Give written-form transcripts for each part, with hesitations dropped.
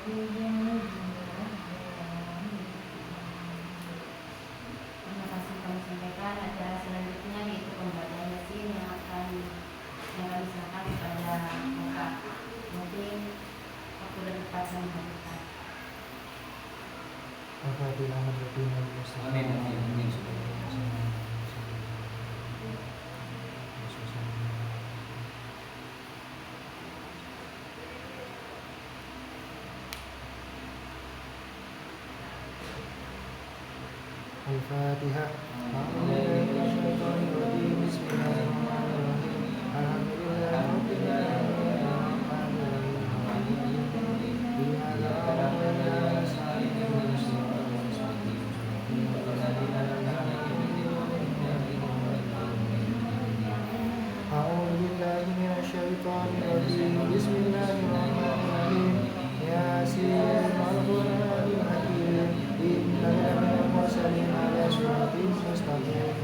Terima kasih kami sampaikan. Acara selanjutnya yaitu pembacaan yasin yang kami serahkan kepada Bapak. Mungkin waktu dan tempat kami berikan. Al-Fatihah. Bismillahirrahmanirrahim. Yasin wal-Qur'anil hakim. Innaka laminal mursalin ala siratin mustaqim.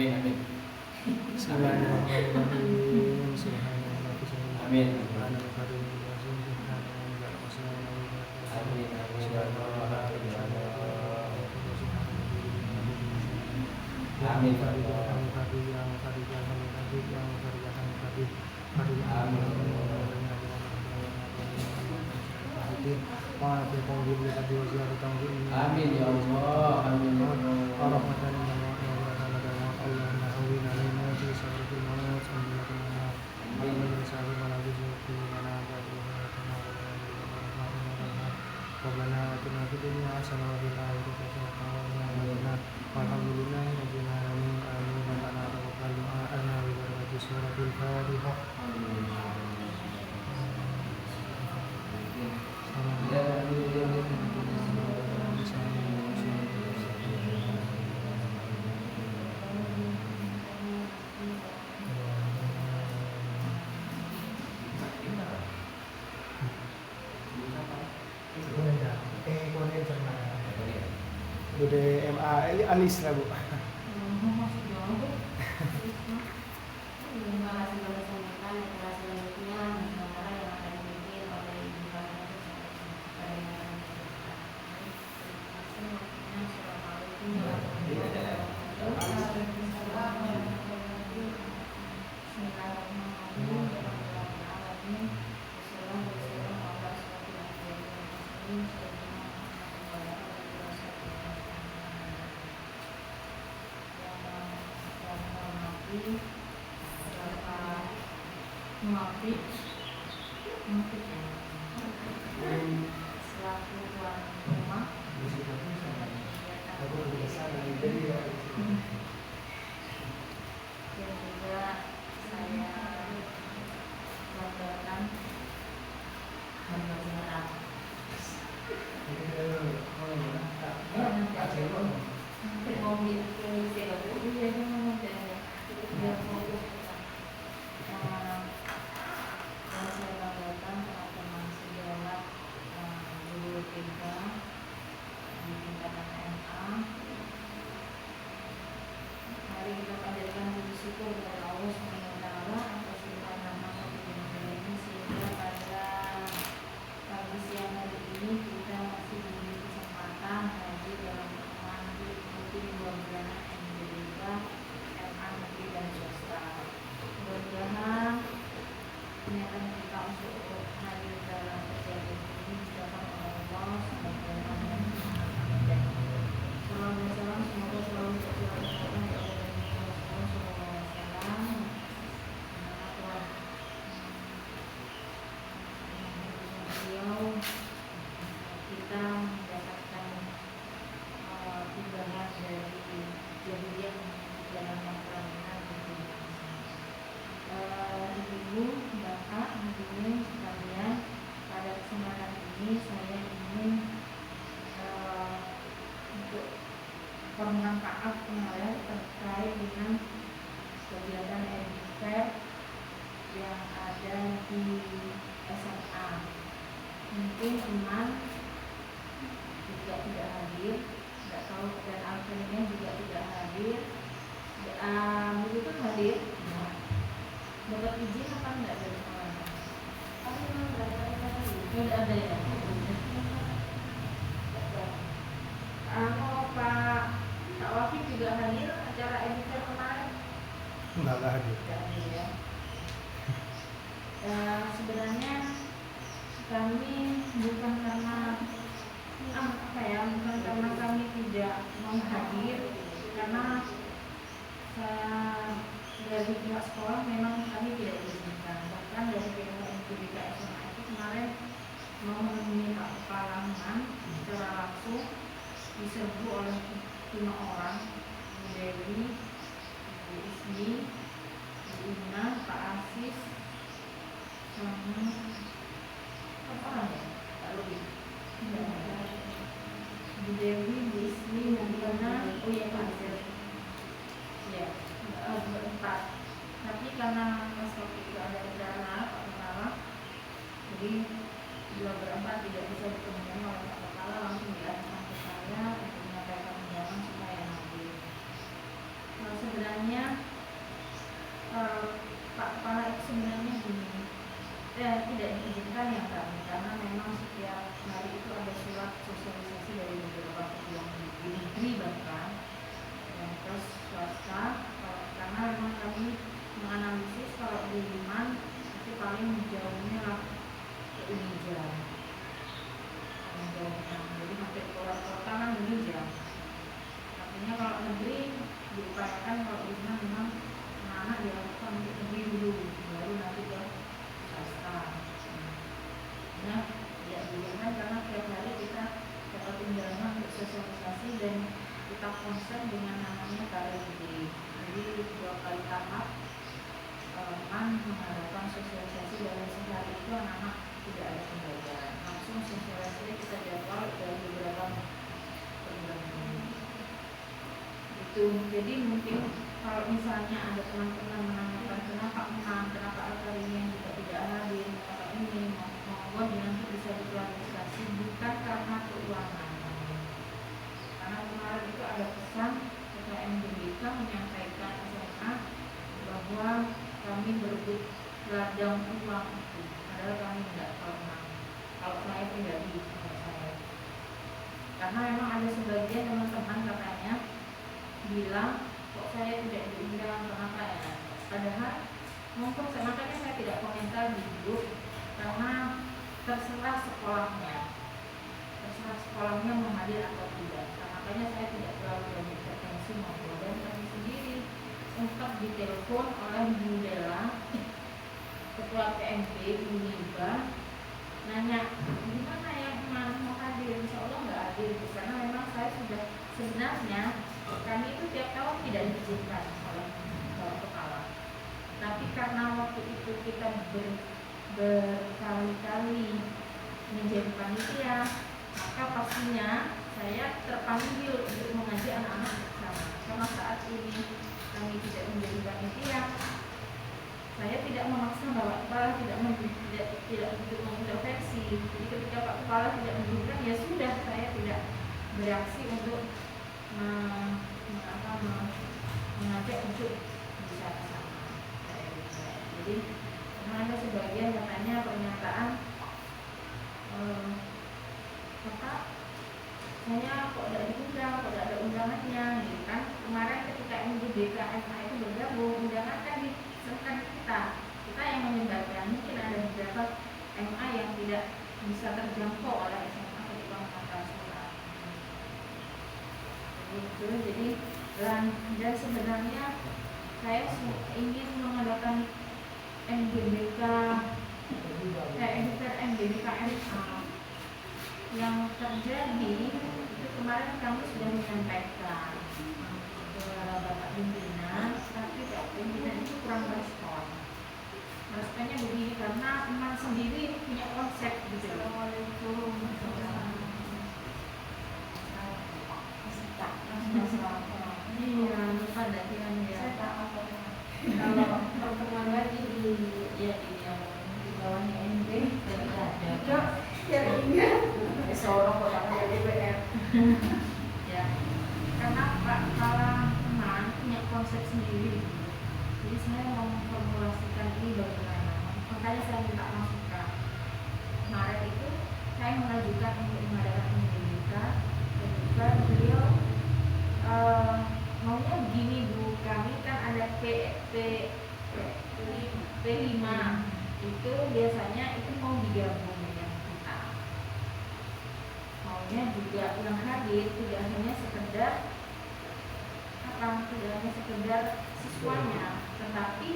Amin. Amin. Bismillahirrahmanirrahim. Amin. Amin. Amin ya Allah. Amin ya Allah. Rabbana atina fid dunya hasanah wa fil akhirati hasanah wa qina adzaban nar. Walhamdulillahi rabbil alamin. Amin. Rabbana taqabbal du'ana bi barakati suratul Fatihah. Bude MA alis lah Bu. Terima kasih banyak sampaikan acara selanjutnya sementara yang akan dibikin oleh Ibu Fahmi Assalamualaikum warahmatullahi selaku tuan rumah dan juga saya melaporkan berharap mobil ini saya banggakan teman-teman sejawat guru TK di tingkatan MA. Mari kita panjatkan puji syukur kepada Allah Subhanahu wa taala atas limpahan rahmat dan ini sehingga pada pagi siang hari ini kita masih diberi kesempatan hadir dalam pertemuan diikuti 2 bulanan MDDK MA negeri dan swasta. Mudah-mudahan niatan kita untuk hadir dalam kejadian ini didapat oleh Allah Subhanahu wa taala. Salam dan salam semoga selalu tercurahkan ya Allah dan Rasulullah SAW. Beliau kita mendapatkan timbangan dari jahiliyah dalam perjalanan Ibu, Bapak, hadirin sekalian, pada kesempatan ini saya ingin untuk permohonan maaf kemarin terkait dengan kegiatan Fair yang ada di SMA. Mungkin teman juga tidak hadir, tidak tahu, dan Alvinnya juga tidak hadir. Itu kan hadir. Dapat izin apa enggak dari pengawasan? Tidak ada ya. Kalau Pak Wafi juga hadir acara editor kemarin? Enggak hadir. Tidak hadir ya. Sebenarnya kami bukan karena bukan karena kami tidak mau hadir, karena dari pihak sekolah memang kami tidak diizinkan. Bahkan dari pihak MDDK SMA itu kemarin mau menemui Pak Kepala Laman secara langsung diserbu oleh 5 orang, Bu Dewi, Bu Ismi, Bu Ina, Pak Asis, sama apa orang ya? Pak Lubi. Bu Dewi, Bu Ismi, Bu Ina, oh iya Pak Asis. Ya, berempat. Tapi karena pas waktu itu ada acara Pak Kepala, jadi 2 berempat tidak bisa ditemui oleh Pak Kepala, langsung diarahkan ke saya untuk menyampaikan undangan supaya hadir. sebenarnya Pak Kepala itu sebenarnya gini, tidak diizinkan ya kami, karena memang setiap hari itu ada surat sosialisasi dari beberapa yang di negeri bahkan dan terus swasta, karena memang kami menganalisis kalau di Liman itu paling jauhnya lah ke Unija, jadi hampir keluar kota kan Unija. Artinya kalau negeri diupayakan kalau Liman memang anak dilakukan untuk negeri dulu, baru nanti ke swasta. Nah, ya diizinkan karena tiap hari kita dapat undangan untuk sosialisasi dan kita konsen dengan namanya KRD. Jadi 2 kali tahap mengadakan sosialisasi dalam sehari itu anak-anak tidak ada pembelajaran, langsung sosialisasi kita jadwal dari beberapa program ini. Itu jadi mungkin kalau misalnya ada teman-teman menanyakan kenapa acara ini yang juga tidak hadir, kenapa ini monggo nanti bisa diklarifikasi, bukan karena keuangan. Karena kemarin itu ada pesan PKM BBK menyampaikan SMA bahwa kami berebut ladang uang itu, padahal kami tidak pernah. Kalau saya pribadi, karena memang ada sebagian teman-teman katanya bilang kok saya tidak diundang, kenapa ya? Padahal mungkin makanya saya tidak komentar di grup karena terserah sekolahnya mau hadir atau tidak. Makanya saya tidak terlalu banyak pretensi maupun dan kami sendiri sempat ditelepon oleh Bu Dela, Ketua PMB Uniba, nanya gimana ya mau hadir, insya Allah nggak hadir karena memang saya sudah sebenarnya kami itu tiap tahun tidak diizinkan oleh Bapak Kepala, tapi karena waktu itu kita berkali-kali menjadi panitia, maka pastinya saya terpanggil untuk mengaji anak-anak bersama. Karena saat ini kami tidak menjadi panitia, saya tidak memaksa Bapak Kepala tidak untuk mengintervensi. Jadi ketika Pak Kepala tidak mengizinkan, ya sudah, saya tidak bereaksi untuk mengajak untuk bicara sama. Jadi memang ada sebagian katanya pernyataan saya kok tidak diundang, kok tidak ada undangannya, gitu kan? Kemarin ketika MGBK SMA itu bergabung, undangan kan diserahkan kita yang menyebarkan. Mungkin ada beberapa MA yang tidak bisa terjangkau oleh SMA ketika mengantar surat. Jadi dan sebenarnya saya ingin mengadakan MGBK MGBK MA yang terjadi itu kemarin kami sudah menyampaikan ke Bapak pimpinan, tapi Pak pimpinan itu kurang respon. Responnya begini, karena emak sendiri punya konsep gitu. Assalamualaikum. Iya, lupa datian ya. Kalau pertemuan lagi di bawahnya NB tidak ada. Ya ingat. Seorang orang dari DPR. Ya, karena Pak Kepala teman punya konsep sendiri. Jadi saya mau memformulasikan ini bagaimana. Makanya saya minta masukan. Kemarin itu saya mengajukan untuk mengadakan MGBK, dan juga beliau maunya begini Bu, kami kan ada P5 itu biasanya itu mau digabung dengan kita. Maunya juga yang hadir tidak hanya sekedar siswanya, tetapi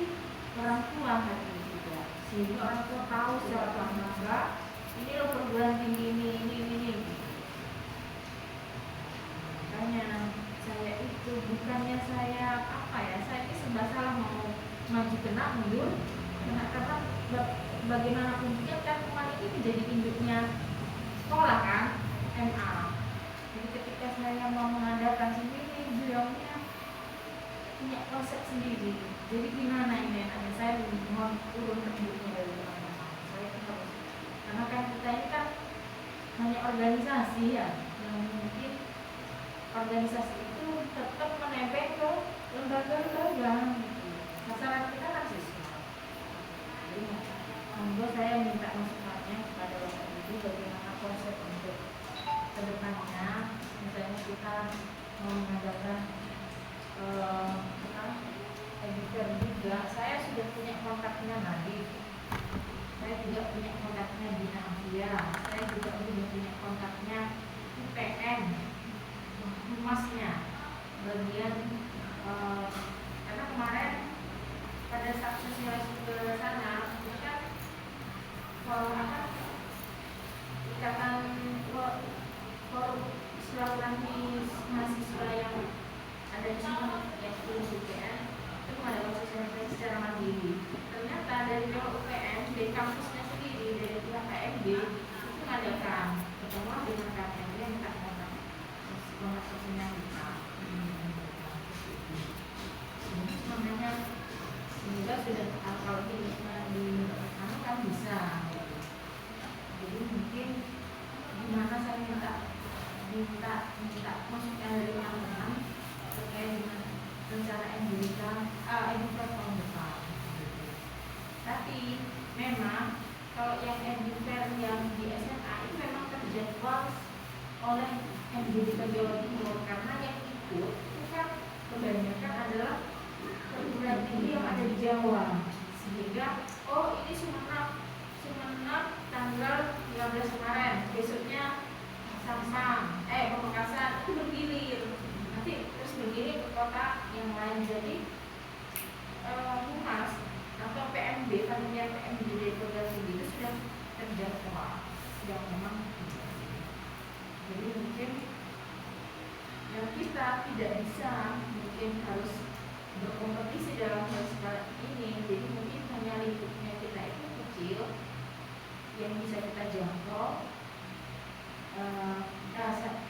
orang tua hadir juga, sehingga orang tua tahu secara bangga ini loh perguruan tinggi ini. Makanya saya itu bukannya saya ini serba salah mau maju kena mundur, karena bagaimanapun juga kan kemarin ini menjadi induknya sekolah kan, MA. Jadi ketika saya mau mengadakan sendiri, beliaunya punya konsep sendiri. Jadi gimana ini? Saya mohon turun tembuknya dari teman-teman. Saya harus, karena kan kita ini kan hanya organisasi ya, yang mungkin organisasi itu tetap menempel ke lembaga-lembaga gitu. Masalah kita kan siswa. Jadi monggo saya minta masukannya kepada Bapak Ibu bagaimana konsep untuk kedepannya. Misalnya kita mau mengadakan editor juga, saya sudah punya kontaknya Nadif, saya juga punya kontaknya Dina Afia, saya juga sudah punya kontaknya UPN, humasnya bagian karena kemarin pada saat sosialisasi ke sana itu kan ikatan forum silaturahmi mahasiswa yang ada di sini yaitu UPN itu mengadakan sosialisasi secara mandiri. Ternyata dari pihak UPN, dari kampusnya sendiri, dari pihak KMB itu mengadakan pertemuan dengan KMB yang minta kontak sosialnya kita. Makanya semoga sudah kalau di sana kan bisa. Jadi mungkin gimana saya minta maksudnya dari teman-teman terkait dengan rencana Endurita tahun depan. Tapi memang kalau yang Endurita yang di SMA itu memang terjadwal oleh Endurita Jawa Timur karena yang ikut itu kan kebanyakan adalah perguruan tinggi yang ada di Jawa, sehingga ini Sumenep tanggal 15 kemarin, besoknya Samsang, Pamekasan itu bergilir, nanti terus bergilir ke kota yang lain. Jadi humas atau PMB, panitia PMB dari program itu sudah terjadwal, sudah memang. Jadi mungkin yang kita tidak bisa, mungkin harus berkompetisi dalam hal seperti ini. Jadi mungkin hanya lingkupnya kita itu kecil yang bisa kita jangkau.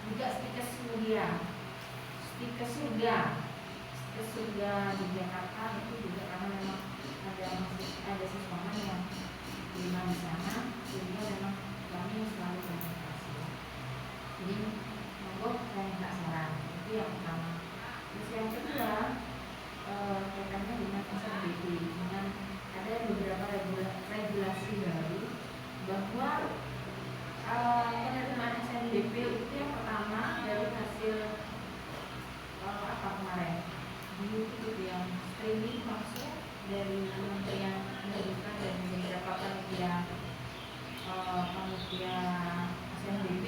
Juga stikes surga di Jakarta itu juga karena memang ada siswaman yang terima di sana, sehingga memang kami selalu komunikasi. Jadi monggo saya minta saran, itu yang pertama. Terus yang kedua kaitannya dengan SNBP, dengan ada beberapa regulasi baru bahwa penerimaan SNBP itu yang pertama dari hasil kemarin itu yang streaming masuk dari Kementerian Pendidikan dan beberapa panitia SNBP.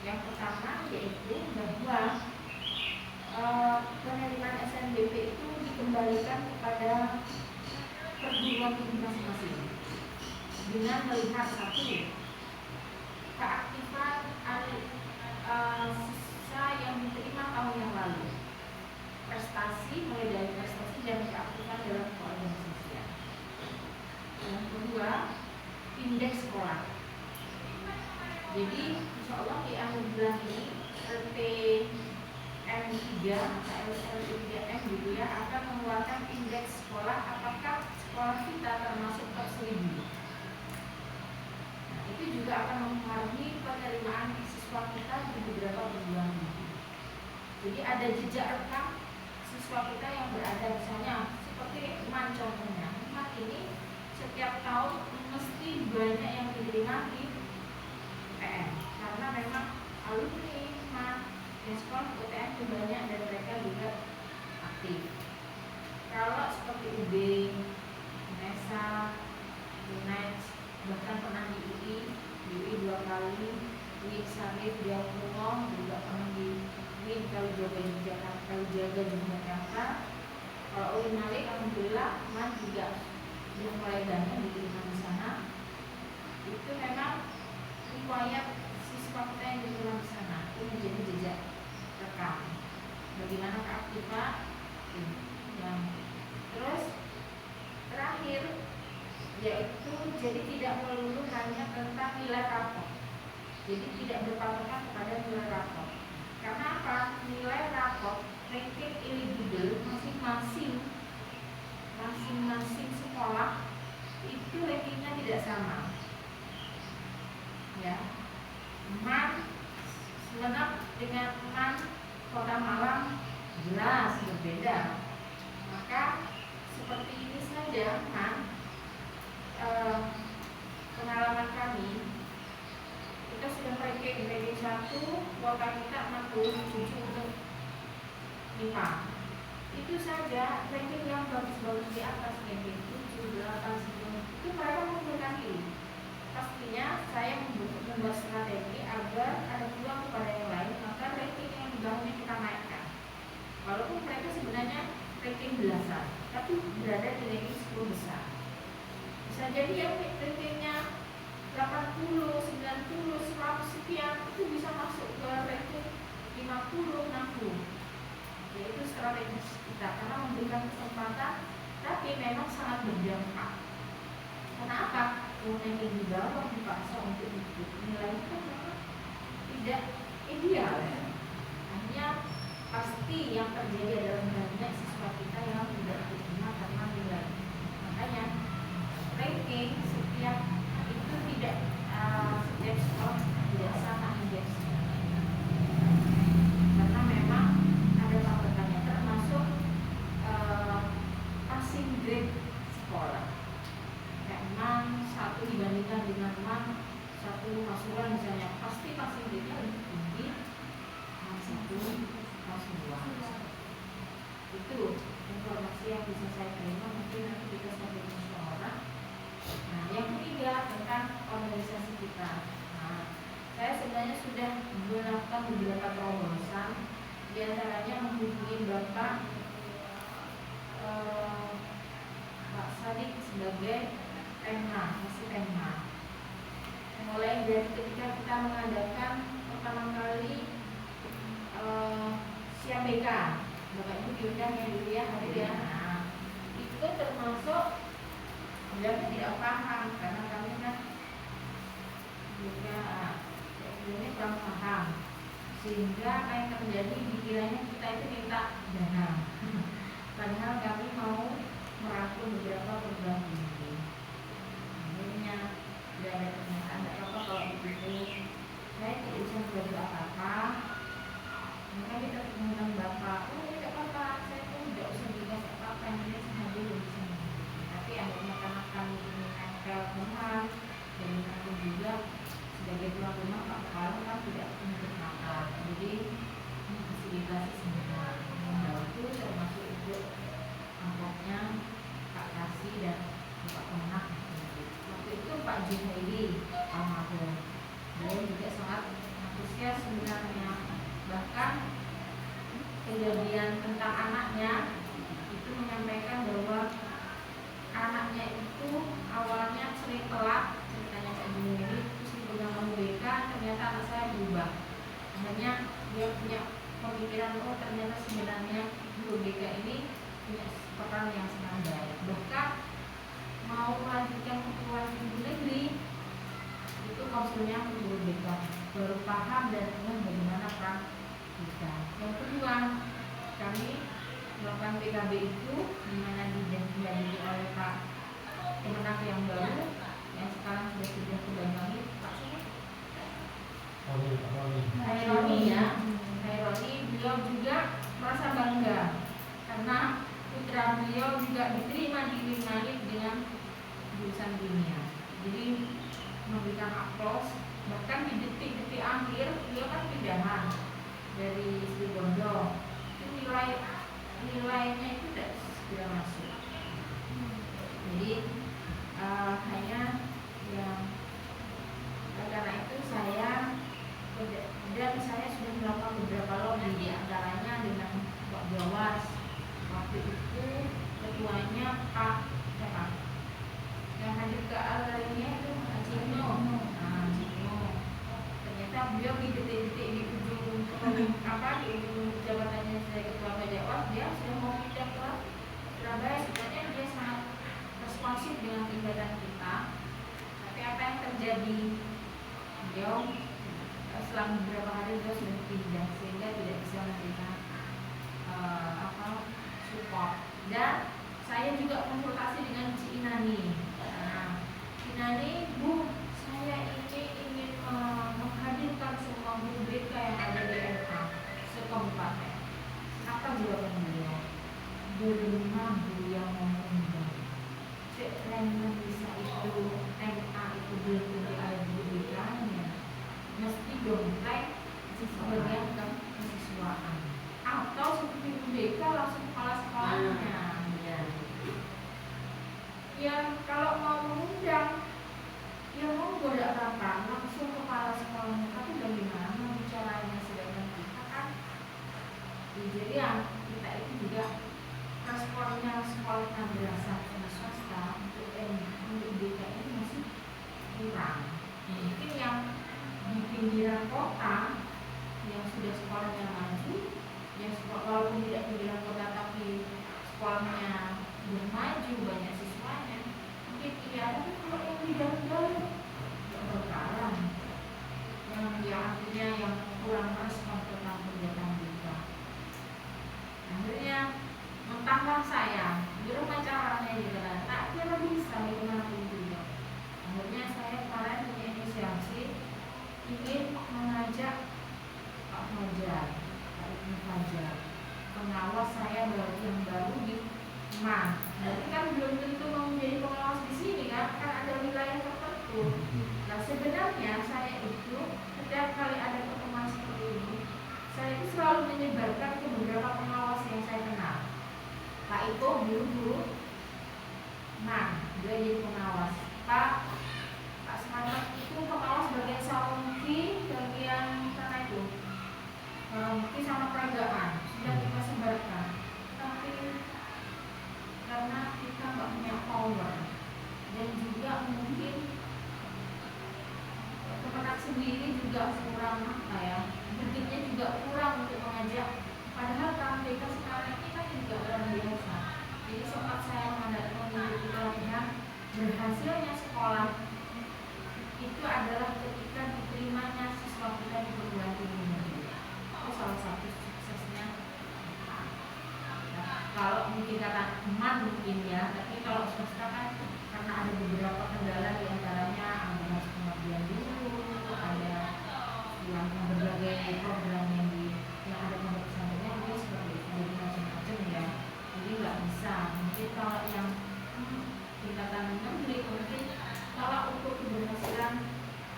Yang pertama yaitu bahwa penerimaan SNBP itu dikembalikan kepada perguruan tinggi masing-masing dengan melihat satu keaktifan siswa yang diterima tahun yang lalu, prestasi mulai dari prestasi dan keaktifan dalam keorganisasian. Yang kedua, indeks sekolah. Jadi insya Allah di akhir bulan ini LPM3 atau LP3M gitu ya akan mengeluarkan indeks sekolah, apakah sekolah kita termasuk top 1000. Itu juga akan mempengaruhi penerimaan siswa kita di beberapa perguruan tinggi. Jadi ada jejak rekam siswa kita yang berada misalnya seperti UMAN contohnya. UMAN ini setiap tahun mesti banyak yang diterima di UTN karena memang alumni UMAN yang sekolah di UTN itu banyak dan mereka juga aktif. Kalau seperti UB, UNESA, UNES, bahkan pernah di UI 2 kali, UI Sarif di Alpurong, juga pernah di UI Kalijaga di Jakarta. Kalau UI Malik, alhamdulillah, Man juga sudah mulai banyak diterima di sana. Itu memang riwayat siswa kita yang diterima di sana itu menjadi jejak rekam. Bagaimana keaktifan? Yang terus terakhir yaitu jadi tidak melulu hanya tentang nilai rapor. Jadi tidak berpatokan kepada nilai rapor. Karena apa? Nilai rapor ranking eligible masing-masing sekolah itu rankingnya tidak sama. Ya, MAN Sumenep dengan MAN Kota Malang jelas berbeda. Maka seperti ini saja kan, pengalaman kami, kita sudah ranking 1, kuota kita 67 untuk IPA. Itu saja ranking yang bagus-bagus di atas ranking 7, 8, 10 itu mereka mengundurkan diri. Pastinya saya membuat strategi agar ada peluang kepada yang lain, maka ranking yang di bawahnya kita naikkan. Walaupun mereka sebenarnya ranking belasan, tapi berada di ranking 10 besar. Bisa jadi yang rankingnya 80, 90, 100 sekian itu bisa masuk ke ranking 50, 60. Yaitu strategi kita karena memberikan kesempatan, tapi memang sangat berdampak. Kenapa? Ranking di bawah dipaksa untuk ikut nilai kan memang tidak ideal ya. Hanya pasti yang terjadi adalah banyak siswa kita yang tidak diterima karena nilai. Makanya ranking setiap itu tidak setiap sekolah tidak sama indeksnya, karena memang ada patokannya, termasuk passing grade sekolah. Memang 1 dibandingkan dengan 1 pasuruan misalnya, pasti passing grade-nya lebih tinggi 1 pasuruan. Itu informasi yang bisa saya terima, mungkin nanti kita sampai musyawarah. Nah, yang ketiga tentang organisasi kita. Nah, saya sebenarnya sudah melakukan beberapa terobosan, diantaranya menghubungi Bapak Pak Sadik sebagai Pemna, masih Pemna. Mulai dari ketika kita mengadakan pertama kali SIABK, Bapak Ibu diundang ya dulu ya, hadir ya. Nah, itu termasuk beliau tidak paham karena kami kan juga sebelumnya kurang paham, sehingga apa yang terjadi dikiranya kita itu minta dana, padahal kami mau merangkul beberapa program ini. Akhirnya tidak ada pernyataan, tidak apa kalau begitu saya tidak bisa membantu apa-apa. Maka kita mengundang Bapak, oh tidak apa-apa, saya pun tidak usah dikasih apa-apa, yang dia sengaja bisa. Tapi akhirnya karena kami ini nempel Tuhan, dan kami juga sebagai tuan rumah Pak Kepala kan tidak menutup mata. Jadi memfasilitasi semua, membantu termasuk untuk angkotnya Pak Kasih dan Bapak Kemenak. Waktu itu Pak Junaidi almarhum, beliau juga sangat antusias sebenarnya. Bahkan kejadian tentang anaknya itu menyampaikan bahwa anaknya itu awalnya sering telat, ceritanya Pak Junaidi, terus dipegang BK, ternyata anak saya berubah. Akhirnya dia punya pemikiran, oh ternyata sebenarnya guru BK ini punya peran yang sangat baik. Bahkan mau melanjutkan perguruan tinggi negeri itu konsulnya ke guru BK, baru paham dan bagaimana peran kita. Yang kedua, kami melakukan PKB itu di mana didampingi oleh Pak Kemenak yang baru, yang sekarang sudah kebanyakan Pak Roni ya. Roni, beliau juga merasa bangga karena putra beliau juga diterima di Unair dengan jurusan kimia. Jadi memberikan aplaus, bahkan di detik-detik akhir beliau kan pindahan dari Sri Bondo, itu nilainya itu tidak segera masuk. Jadi hanya yang karena itu saya sudah melakukan beberapa lobby, di antaranya dengan Pak Jawas. Waktu itu ketuanya Pak siapa? Yang hadir ke alarinya itu Cino. Cino. Ternyata beliau di detik-detik di ujung di ujung jabatannya sebagai ketua Pak Jawas, dia sudah mau pindah ke Surabaya. Sebenarnya dia sangat responsif dengan kegiatan kita. Tapi apa yang terjadi? Beliau selang beberapa hari dia sudah pindah sehingga tidak bisa memberikan support. Dan saya juga konsultasi dengan Ci Inani. Inani, Bu, saya ini ingin menghadirkan semua guru BK yang ada di LA sekabupaten. Apa jawaban beliau? Belum dompleng sebagian kesiswaan atau seperti BK langsung kepala sekolahnya. Ya kalau mau mengundang ya monggo tidak apa-apa langsung kepala sekolahnya, tapi bagaimana bicaranya sedangkan kita kan jadi yang kita itu juga responnya sekolah madrasah swasta untuk BK ini masih kurang. Mungkin yang di pinggiran kota yang sudah sekolahnya maju, yang sekolah, walaupun tidak pinggiran kota tapi sekolahnya sudah maju banyak siswanya, mungkin iya. Tapi kalau yang di dalam berkaran, yang artinya yang kurang respon tentang kegiatan kita, akhirnya mentahlah saya di rumah caranya juga tak kira bisa bagaimana juga. Akhirnya saya kemarin punya inisiasi ingin mengajak Pak Fajar, Pak Ibnu Fajar, pengawas saya yang baru di MAN. Berarti kan belum tentu mau menjadi pengawas di sini kan ada wilayah tertentu. Nah sebenarnya saya itu setiap kali ada pertemuan seperti ini, saya itu selalu menyebarkan ke beberapa pengawas yang saya kenal. Pak Iko dulu MAN, dia jadi pengawas. Pak Selamat itu pengawas bagian Saungki, bagian sana itu Saungki sama peragaan sudah kita sebarkan, tapi karena kita nggak punya power dan juga mungkin Kemenak sendiri juga kurang bentuknya juga kurang untuk mengajak. Padahal KPK sekarang ini kan juga luar biasa. Jadi sempat saya mengikuti pelatihan berhasilnya sekolah itu adalah ketika diterimanya siswa kita di perguruan tinggi negeri. Itu salah satu suksesnya. Nah, kalau mungkin kata teman mungkin ya, tapi kalau swasta kan karena ada beberapa kendala, diantaranya anggaran pengabdian dulu, ada yang berbagai program yang ada pondok pesantrennya itu seperti itu, jadi macam-macam ya. Jadi nggak bisa. Mungkin kalau yang tingkatan negeri mungkin kalau untuk keberhasilan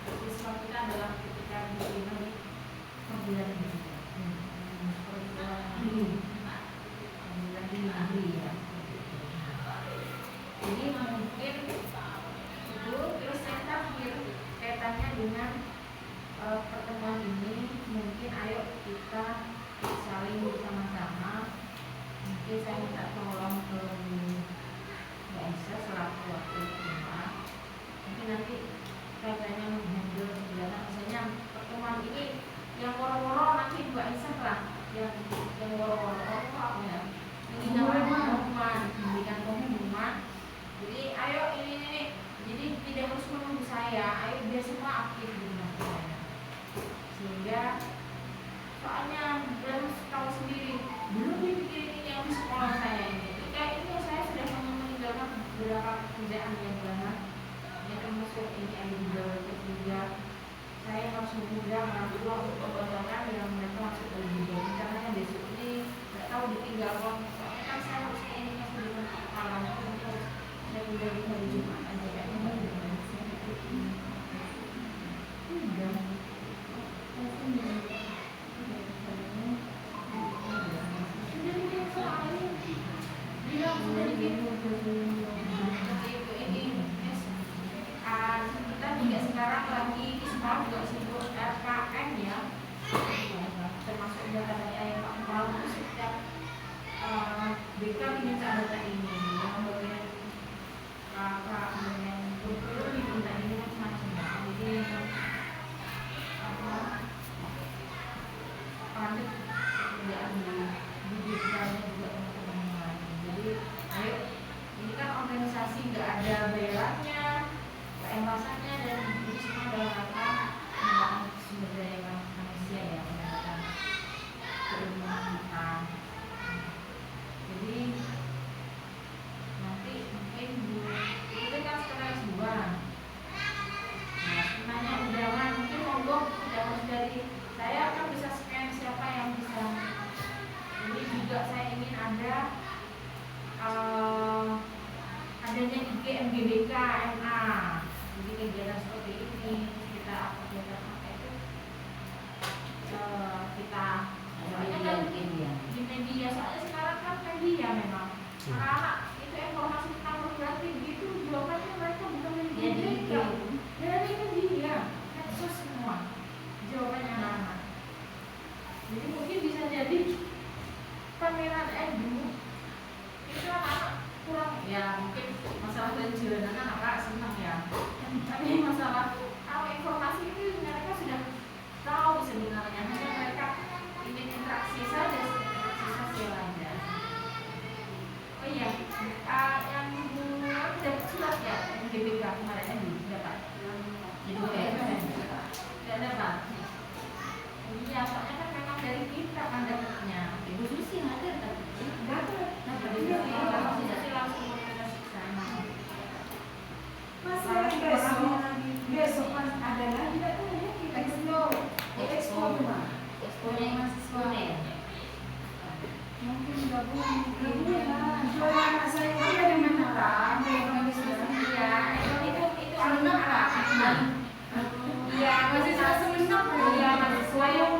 siswa kita adalah ketika diterima di perguruan tinggi negeri ya. Jadi mungkin itu terus yang terakhir kaitannya dengan pertemuan ini, mungkin ayo kita saling bersama-sama. Mungkin saya minta tolong ke Mbak Isa selaku wakil ketua. Mungkin nanti kaitannya menghandle kegiatan, misalnya pertemuan ini yang woro-woro nanti Mbak Isa lah yang woro-woro ya. Ini namanya pengumuman. Jadi ayo ini. Jadi tidak harus menunggu saya, ayo biar semua aktif di rumah saya. Sehingga soalnya harus tahu sendiri, belum dipikirin ini yang di sekolah saya ini. Ketika ini saya sudah meninggalkan beberapa pekerjaan yang banyak, yang termasuk ini ada juga. Saya harus mengundang orang tua untuk pembelajaran yang mereka masuk ke bidang. Karena besok ini nggak tahu ditinggal kok. Soalnya kan saya harus ini sudah berkenalan untuk saya udah di hari Jumat aja kayaknya dengan saya udah. Kita juga sekarang lagi di sekolah juga sibuk RKN ya, termasuk datanya yang Pak Kepala itu setiap BK minta data ini yang bagian kakak mahasiswa yang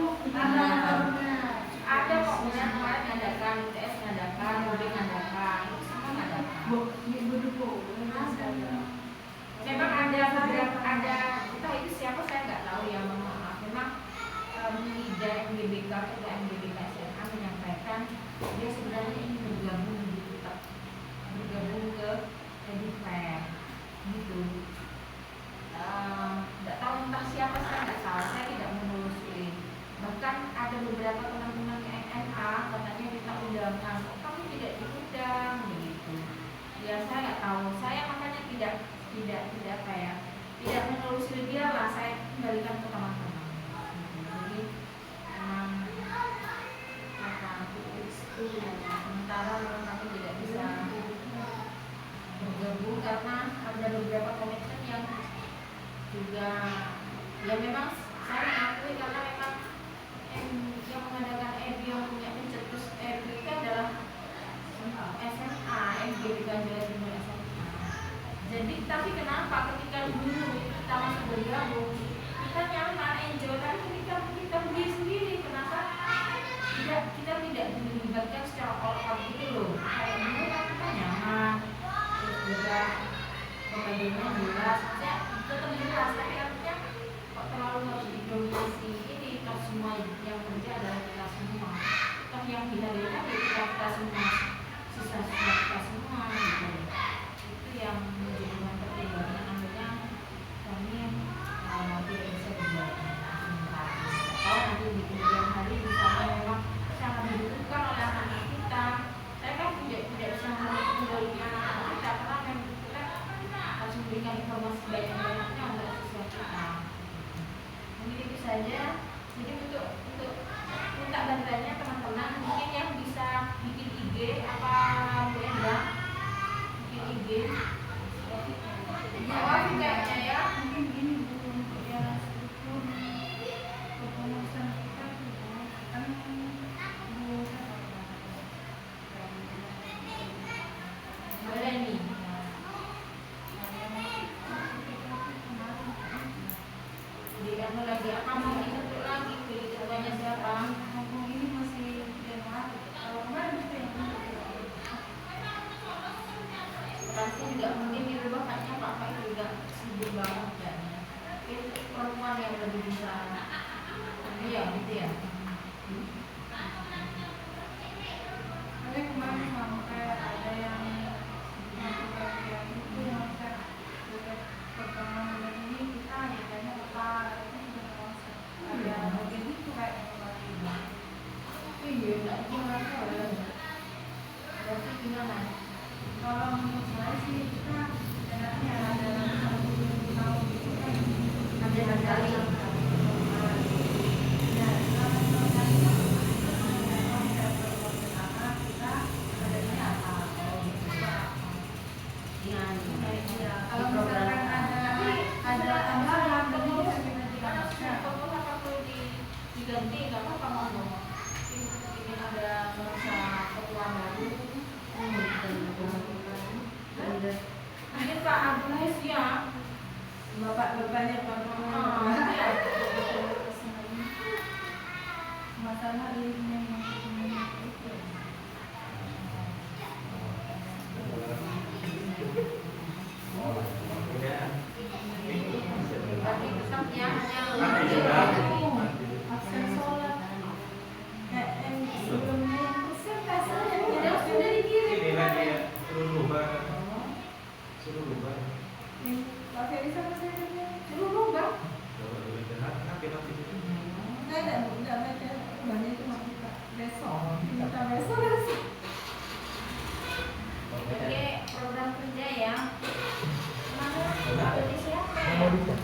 ada kok kemudian kemarin ngadakan UTS ngadakan, UB ngadakan, semua ngadakan. Memang ada beberapa entah itu siapa saya nggak tahu ya, mohon maaf. Memang LIDA MGBK atau MGBK SMA menyampaikan dia sebenarnya ingin bergabung ke Edifair gitu. Nggak tahu entah siapa, saya nggak tahu, saya tidak menelusuri. Bahkan ada beberapa teman-teman MMA katanya minta undangan, kok kamu tidak diundang begitu. Ya saya nggak tahu, saya makanya tidak menelusuri dia lah, saya kembalikan ke teman-teman. Jadi memang sementara kami tidak bisa bergabung karena ada beberapa komitmen yang juga ya memang saya mengakui karena memang yang mengadakan EBI yang punya pencetus EBI itu adalah SMA MGBK Jawa Timur SMA. Jadi tapi kenapa ketika dulu kita masih bergabung kita nyaman enjoy, tapi ketika kita beli sendiri kenapa kita tidak dilibatkan secara all out gitu loh. Kayak dulu kan kita nyaman, terus juga pembagiannya jelas, maksudnya tetap jelas, tapi artinya kok terlalu harus didominasi ini, toh semua yang kerja adalah kita semua, toh yang dihadirkan ya kita semua, sisa-sisa kita semua gitu. Itu yang menjadi pertimbangan akhirnya kami tidak bisa bergabung sementara. Kalau nanti di kemudian hari misalnya memang sangat dibutuhkan oleh anak-anak kita, saya kan tidak bisa mengendalikan anak-anak kita karena memang kita harus memberikan informasi banyak-banyaknya untuk siswa kita. Mungkin itu saja. Jadi untuk minta bantuannya teman-teman, mungkin yang bisa bikin IG apa Bu Endang bikin IG jawab kayaknya ya. Mungkin gini Bu, ya struktur kepengurusan kita kan boleh nih. Jadi kamu lagi apa mau dibentuk lagi, pilih ketuanya siapa? Ngomong ini masih Januari. Kalau kemarin itu yang pasti juga mungkin dirubah, kayaknya Pak itu juga sibuk banget kayaknya. Itu perempuan yang lebih bisa. Iya gitu ya. Tapi kemarin sampai ada yang bagian itu yang saya perkembangan ini kita kayaknya lepas ada bagian itu kayak kemarin. Iya, nggak gimana. Berarti gimana? Kalau menurut saya sih kita enaknya dalam 1 tahun itu kan ada kali yang kalau misalkan ada tambahan berarti bisa kita jelaskan. Kalau perlu diganti nggak apa-apa ngomong. Ini ada masa ketua baru. Mungkin Pak Agus ya, bapak-bapaknya masalah linknya itu. Tapi tetap ya hanya aksen sholat yang sebelumnya presentasinya tidak sudah dikirim. Suruh rubah. Pak Ferry sama saya suruh rubah. Saya tidak baca rubahnya itu kita besok. Kita besok. Oke, program kerja ya. Mana dari siapa ya? Mau dicat?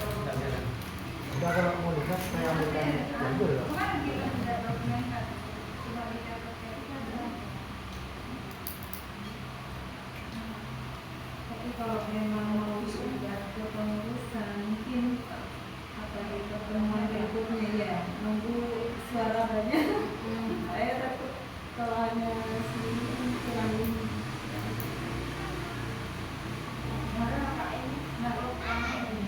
Udah kalau mau dicat saya ambilkan jambul ya. Kemarin kita sudah dokumenkan. Cuma dicatat itu ada. Tapi kalau memang mau sudah ke pengurusan mungkin apa itu pertemuan berikutnya ya, nunggu suara banyak. Saya takut kalau hanya sini kurang ini. Mana apa ini? Naruh kamu ini.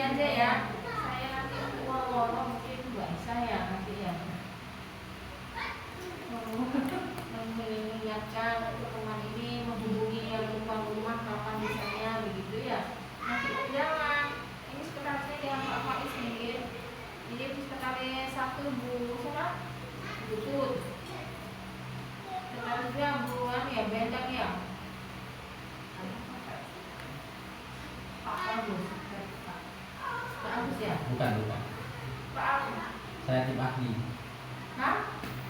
aja ya. Saya nanti woro mungkin nggak bisa ya nanti ya. Mengingatkan untuk teman ini menghubungi yang rumah kapan bisanya begitu ya. Nanti jangan. Ini sekretarisnya yang Pak Faiz mungkin. Ini sekretaris satu Bu siapa? Bu Tut. Sekretarisnya Bu ya Bendang ya. Pak Agus. Pak Agus ya? Bukan. Pak Agus. Saya tim ahli. Hah?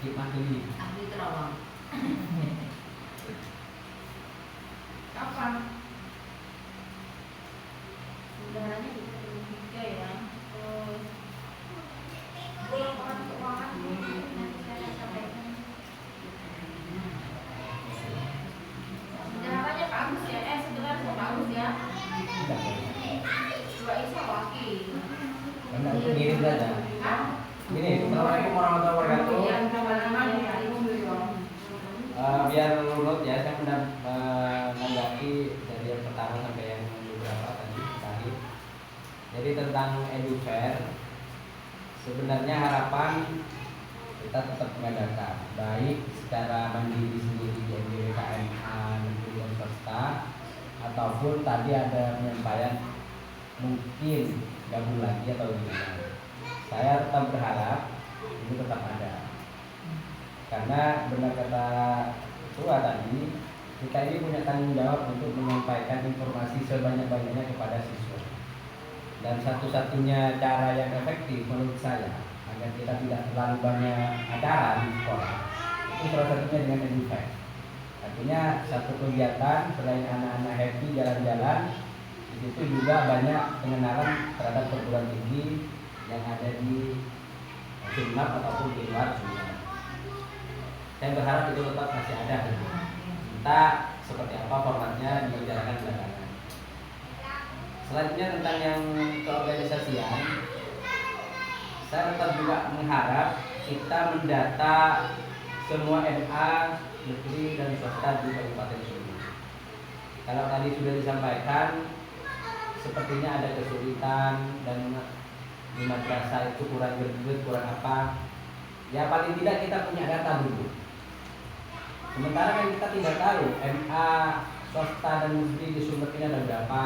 Tim ahli. Ahli terawang. Kapan? Udaranya kita tiga ya. Terus orang keuangan nanti saya sampaikan. Udaranya Pak Agus ya. Sebentar Pak Agus ya. Tidak. Dua Isa wakil. Karena ngirim saja. Hah? Gini, assalamualaikum warahmatullahi wabarakatuh. Yang nama-nama ya hari ini. Biar urut ya, saya menanggapi dari yang pertama sampai yang beberapa tadi. Jadi tentang EduFair, sebenarnya harapan kita tetap mengadakan, baik secara mandiri sendiri di MBWKMA negeri dan swasta, ataupun tadi ada penyampaian mungkin gabung lagi atau gimana. Saya tetap berharap ini tetap ada. Karena benar kata Ketua tadi, kita ini punya tanggung jawab untuk menyampaikan informasi sebanyak-banyaknya kepada siswa. Dan satu-satunya cara yang efektif menurut saya agar kita tidak terlalu banyak acara di sekolah, itu salah satunya dengan EduFair. Artinya satu kegiatan selain anak-anak happy jalan-jalan, di situ juga banyak pengenalan terhadap perguruan tinggi yang ada di Sumeneb ataupun di luar Sumeneb. Saya berharap itu tetap masih ada. Entah seperti apa formatnya dibicarakan belakangan. Selanjutnya tentang yang keorganisasian, saya tetap juga mengharap kita mendata semua MA negeri dan swasta di Kabupaten Sumeneb. Kalau tadi sudah disampaikan, sepertinya ada kesulitan dan di madrasah itu kurang gerget, kurang apa. Ya paling tidak kita punya data dulu. Sementara kan kita tidak tahu MA swasta dan negeri di Sumeneb ini ada berapa,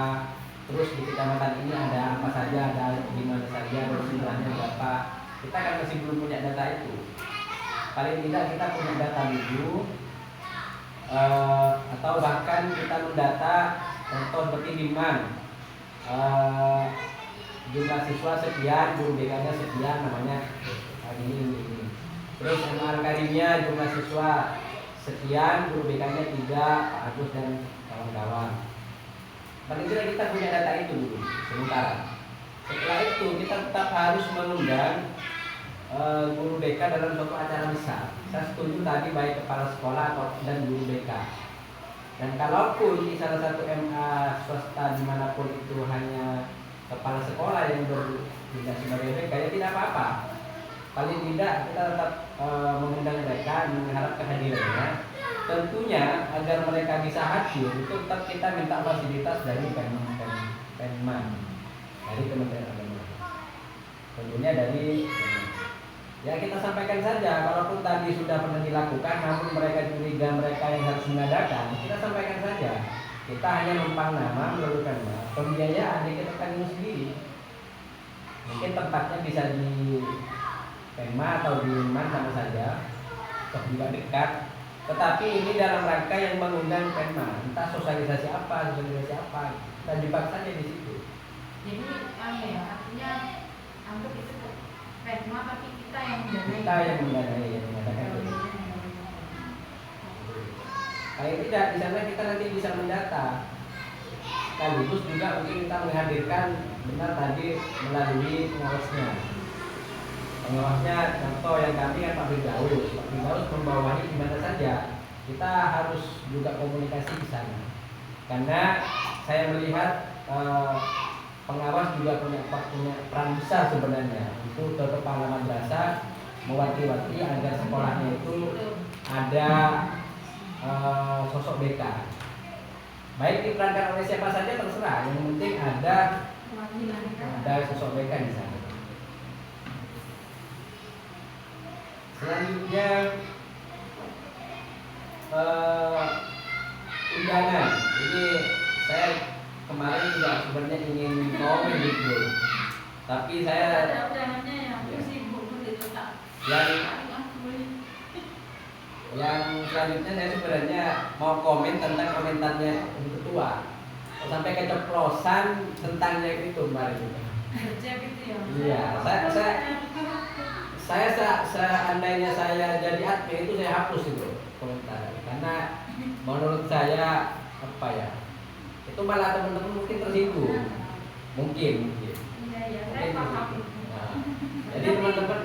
terus di kecamatan ini ada apa saja, ada di mana saja, dan jumlahnya berapa. Kita kan masih belum punya data itu. Paling tidak kita punya data dulu, atau bahkan kita mendata contoh seperti Diman, jumlah siswa sekian, guru BK-nya sekian, namanya ini. Terus MA Al-Karimnya jumlah siswa sekian, guru BK-nya 3, Pak Agus dan kawan-kawan. Paling tidak kita punya data itu dulu sementara. Setelah itu kita tetap harus mengundang guru BK dalam suatu acara besar. Saya setuju tadi baik kepala sekolah dan guru BK. Dan kalaupun di salah satu MA swasta dimanapun itu hanya kepala sekolah yang bertindak sebagai BK, ya tidak apa-apa. Paling tidak kita tetap mengundang mereka, mengharap kehadirannya. Tentunya agar mereka bisa hadir itu tetap kita minta fasilitas dari Penman, dari Kementerian Agama. Tentunya dari ya kita sampaikan saja, walaupun tadi sudah pernah dilakukan, namun mereka curiga mereka yang harus mengadakan, kita sampaikan saja. Kita hanya numpang nama melalui Penman. Pembiayaan kita tanggung sendiri. Mungkin tempatnya bisa di Penma atau di Man sama saja, atau juga dekat. Tetapi ini dalam rangka yang mengundang Penma, entah sosialisasi apa, kita jebak saja di situ. Jadi artinya anggap itu Penma tapi kita yang mendanai. Kita yang mendanai, yang mengadakan itu. Kalau tidak, di sana kita nanti bisa mendata. Sekaligus juga mungkin kita menghadirkan benar tadi melalui pengawasnya. Pengawasnya contoh yang kami kan Pak Firdaus. Pak Firdaus membawahi di mana saja. Kita harus juga komunikasi di sana. Karena saya melihat pengawas juga punya peran besar sebenarnya untuk ke kepala madrasah mewanti-wanti agar sekolahnya itu ada sosok BK. Baik diperankan oleh siapa saja terserah. Yang penting ada Perwakilan kan. Ada sosok BK di sana. Selanjutnya undangan. Ini saya kemarin juga sebenarnya ingin komen gitu, tapi saya Ada undangannya ya, aku sibuk diletak. Yang selanjutnya saya sebenarnya mau komen tentang komentarnya Ibu Ketua. Sampai keceplosan tentangnya itu kemarin. Kerja gitu ya. Iya, saya seandainya saya jadi admin itu saya hapus itu komentar, karena menurut saya apa ya, itu malah teman-teman mungkin tersinggung, mungkin. Iya ya, saya paham. Nah, jadi teman-teman,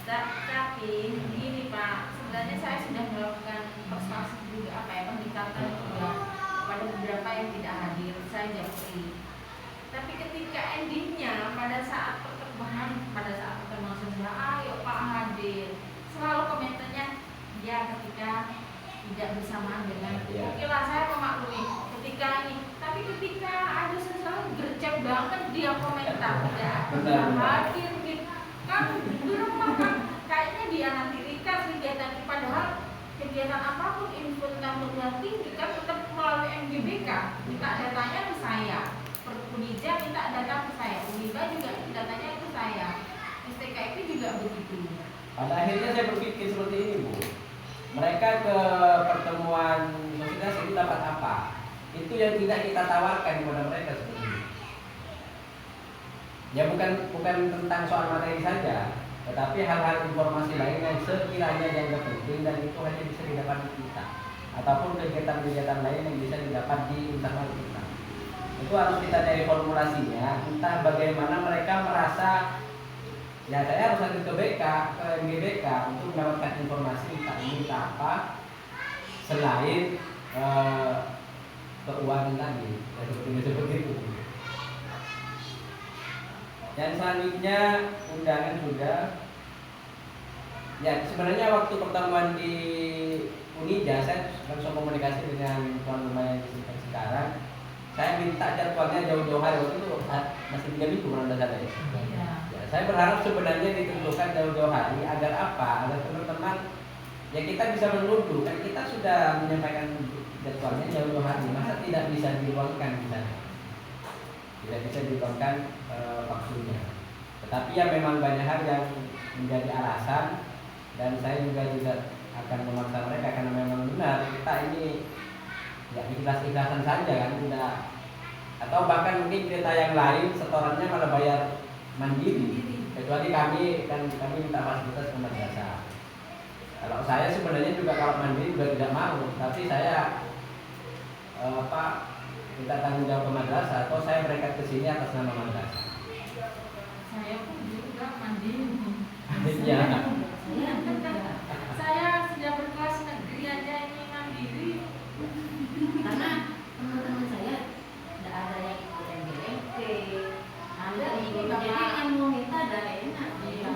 Tapi begini Pak, sebenarnya saya sudah melakukan persuasi juga pendekatan juga kepada beberapa yang tidak hadir, saya japri. Tapi ketika endingnya pada saat pertemuan sosial, ayo Pak hadir, selalu komentarnya ya ketika tidak bersamaan dengan oke lah, saya memaklumi ketika ini, tapi ketika ada sesuatu gercep banget dia komentar tidak hadir gitu kan, belum makan kayaknya dia nanti rikas kegiatan, padahal kegiatan apapun info tentang perguruan tinggi kan tetap melalui MGBK, minta datanya ke saya, Unija minta data ke saya, Uniba juga datanya ke saya, STKIP juga begitu. Pada akhirnya saya berpikir seperti ini Bu, mereka ke pertemuan sosial itu dapat apa? Itu yang tidak kita tawarkan kepada mereka sebenarnya. Ya bukan tentang soal materi saja, tetapi hal-hal informasi lain yang sekiranya dianggap penting dan itu hanya bisa didapat di kita, ataupun kegiatan-kegiatan lain yang bisa didapat di internal kita. Itu harus kita cari formulasinya, entah bagaimana mereka merasa ya saya harus lanjut ke BK, ke MGBK untuk mendapatkan informasi minta apa selain keuangan tadi, ya, seperti itu. Yang selanjutnya undangan sudah. Ya sebenarnya waktu pertemuan di Unija saya langsung komunikasi dengan tuan rumah yang sekarang. Saya minta jadwalnya jauh-jauh hari, waktu itu masih 3 minggu kalau tidak salah ya. Ya, saya berharap sebenarnya ditentukan jauh-jauh hari agar apa? Agar teman-teman ya kita bisa menuduh, kan kita sudah menyampaikan jadwalnya jauh-jauh hari, masa tidak bisa diluangkan di sana? Tidak bisa diluangkan waktunya. Tetapi ya memang banyak hal yang menjadi alasan dan saya juga akan memaksa mereka karena memang benar kita ini ya ikhlas-ikhlasan saja kan, tidak, atau bahkan mungkin cerita yang lain setorannya malah bayar mandiri, kecuali kami minta fasilitas ke madrasah. Kalau saya sebenarnya juga kalau mandiri juga tidak mau, tapi saya minta tanggung jawab ke madrasah atau saya berangkat ke sini atas nama madrasah. Saya pun juga mandiri. Ya. Saya sudah berkelas negeri aja ini mandiri. Karena teman-teman saya tidak ada yang ikut MBMP, ada ikut jadi yang mau minta ada enak. Iya.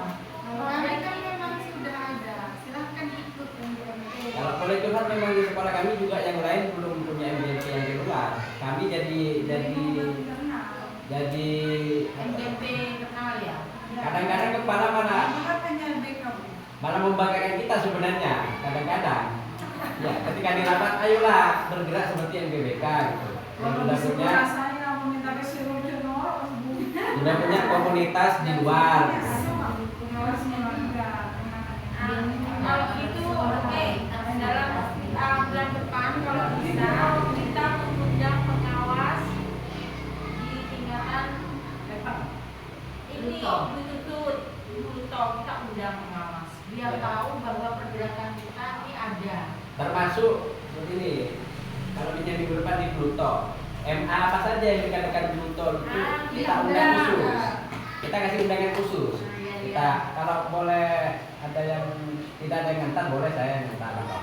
Mereka memang sudah ada, silahkan ikut MBMP. Kalau boleh curhat memang di sekolah kami juga yang lain belum punya MBMP yang di luar. Kami jadi MBMP kenal ya. Kadang-kadang kepala malah membanggakan kita sebenarnya. Kadang-kadang ya ketika di rapat ayolah bergerak seperti MGBK gitu. Sudah punya komunitas di luar. Kalau itu oke, dalam bulan depan kalau bisa kita mengundang pengawas di tingkatan ini Bluetooth, kita undang pengawas biar tahu bahwa pergerakan kita ini ada. Termasuk seperti ini. Kalau misalnya minggu depan di Bluetooth, MA apa saja yang dikatakan Bluetooth itu kita undang khusus. Kita kasih undangan khusus. Kita kalau boleh ada yang tidak ada yang ngantar, boleh saya yang ngantar apa?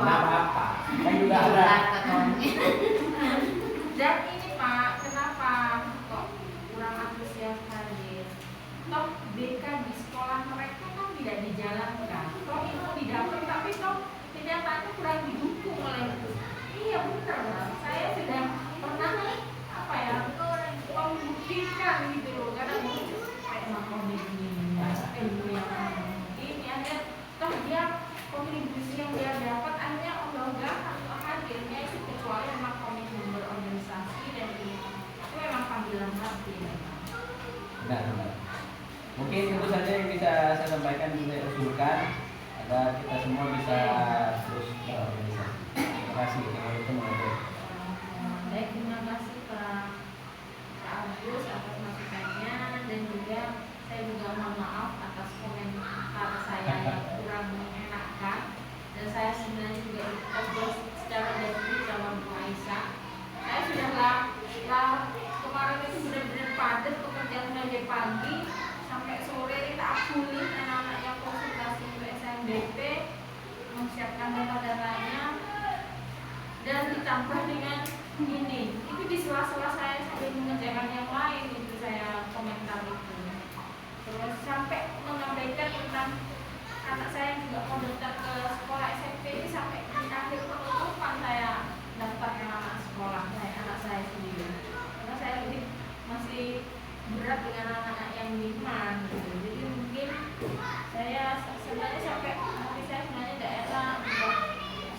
Apa? Kan juga ada. Dan ini Pak, kenapa kok kurang antusias hadir? Toh BK di sekolah mereka kan tidak dijalankan. Toh itu didapat, tapi toh kenyataannya kurang didukung oleh. Iya benar, saya sudah pernah gitu loh, kadang kayak makom ini ilmu yang ini akhirnya toh dia kontribusi yang dia dapat akhirnya enggak hadirnya itu kecuali memang komitmen berorganisasi dan itu memang panggilan hati memang. Benar. Mungkin itu saja yang bisa saya sampaikan, saya usulkan agar kita semua bisa terus berorganisasi. Terima kasih. Baik, terima kasih Pak Agus atas masukannya, dan juga saya juga mohon maaf atas komentar saya yang kurang mengenakan, dan saya sebenarnya juga tegas secara detail sama Bu Aisyah. Saya sudah kemarin itu benar-benar padat pekerjaan dari pagi sampai sore, kita akuli anak-anak yang konsultasi untuk SNBP, mempersiapkan data-datanya, dan ditambah dengan ini itu di sela-sela saya sambil mengerjakan yang lain, itu saya komentar itu, terus sampai menyampaikan tentang anak saya yang juga mau daftar ke sekolah SMP ini, sampai di akhir penutupan saya daftarkan anak sekolah anak saya sendiri, karena saya lebih masih berat dengan anak-anak yang liman gitu. Jadi mungkin saya sebenarnya sampai hati saya sebenarnya tidak enak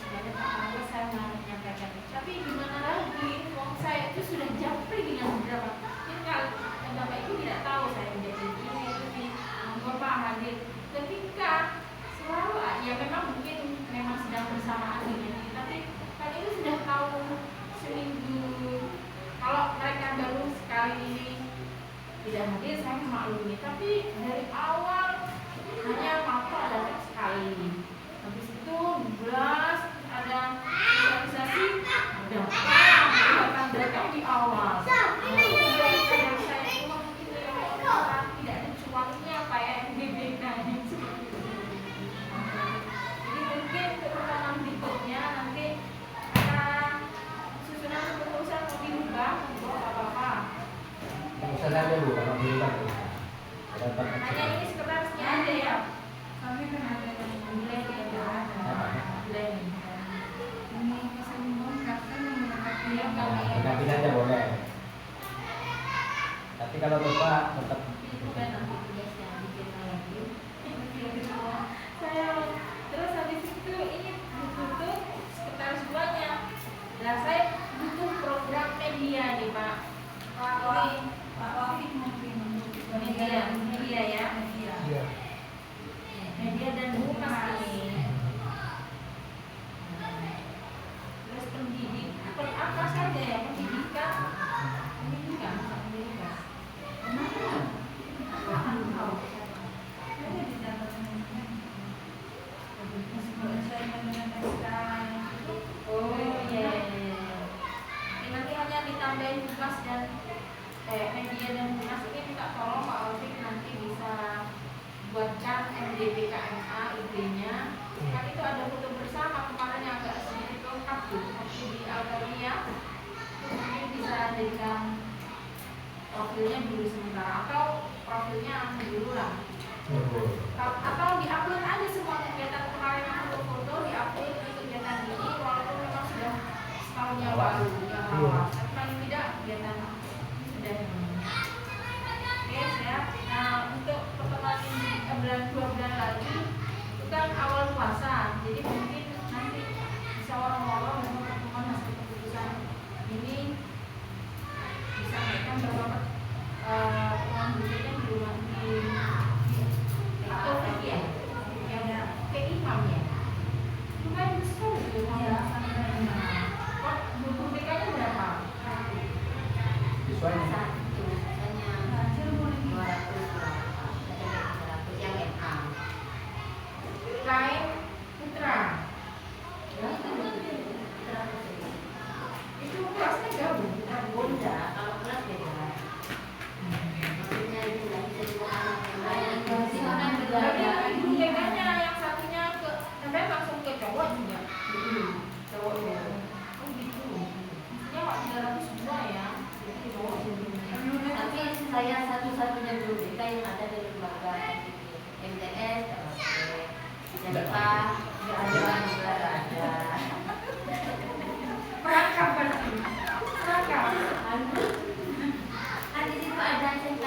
sebenarnya Pak Agus saya menyampaikan, tapi gimana lagi, wong saya itu sudah japri dengan beberapa ini, kalau Bapak Ibu tidak tahu saya menjadi ini Bapak hadir ketika selalu ya memang mungkin memang sedang bersamaan dengan ini, tapi kan itu sudah tahu seminggu, kalau mereka baru sekali ini tidak hadir saya memaklumi, tapi dari awal hanya waktu ada sekali, habis itu belas ada sosialisasi udah datang di awal. Saya itu mungkin tidak ada cuannya kayak MDBK ini. Jadi mungkin pertemuan berikutnya nanti susunan kepengurusan mau dirubah untuk apa-apa. Usaha aja Bu, kalau dirubah Hanya ini sekretarisnya aja ya. Kami kan ada yang mulai tidak ada. Ini kesembung kakak yang ganti aja boleh. Tapi kalau Bapak tetap bukan nanti tugasnya bikin lagi. Saya terus habis itu ini butuh sekretaris duanya. Nah saya butuh program media nih Pak. Pak Wafid mungkin media ya. Iya. Media dan humas ini. Terus pendidikan apa saja ya, pendidikan oh iya. Nanti hanya ditambahin humas dan media dan humas ini minta tolong Pak Alvin nanti bisa buatkan MDPKMA idenya, kan itu ada foto bersama kemarin yang agak sedikit lengkap tuh waktu di Altaria, mungkin bisa jadikan profilnya dulu sementara atau profilnya dulu lah, atau diupload aja semua kegiatan kemarin yang foto diupload ke kegiatan ini walaupun memang sudah setahun yang baru yang awal, tapi paling tidak kegiatan sudah oke siap. Nah untuk pertemuan bulan 2 bulan lagi itu kan awal puasa, jadi mungkin nanti bisa orang-orang memang pertemuan hasil keputusan ini disampaikan bahwa pertemuan berikutnya di rumah di ya ke imam ya lumayan besar gitu ya. Kok 20 BK nya berapa? siswanya Satu hanya 200 yang MA lain putra itu kelasnya gabung putra bunda, kalau kelas beda maksudnya itu lagi jadi anak yang lain itu bedanya yang satunya ke sampai langsung ke cowok juga cowok ya oh gitu maksudnya kok 302 ya jadi cowok Tapi saya satu-satunya guru BK yang ada dari lembaga MTS, jadi Pak, nggak ada. perangkap berarti perangkap Kan di situ ada SMK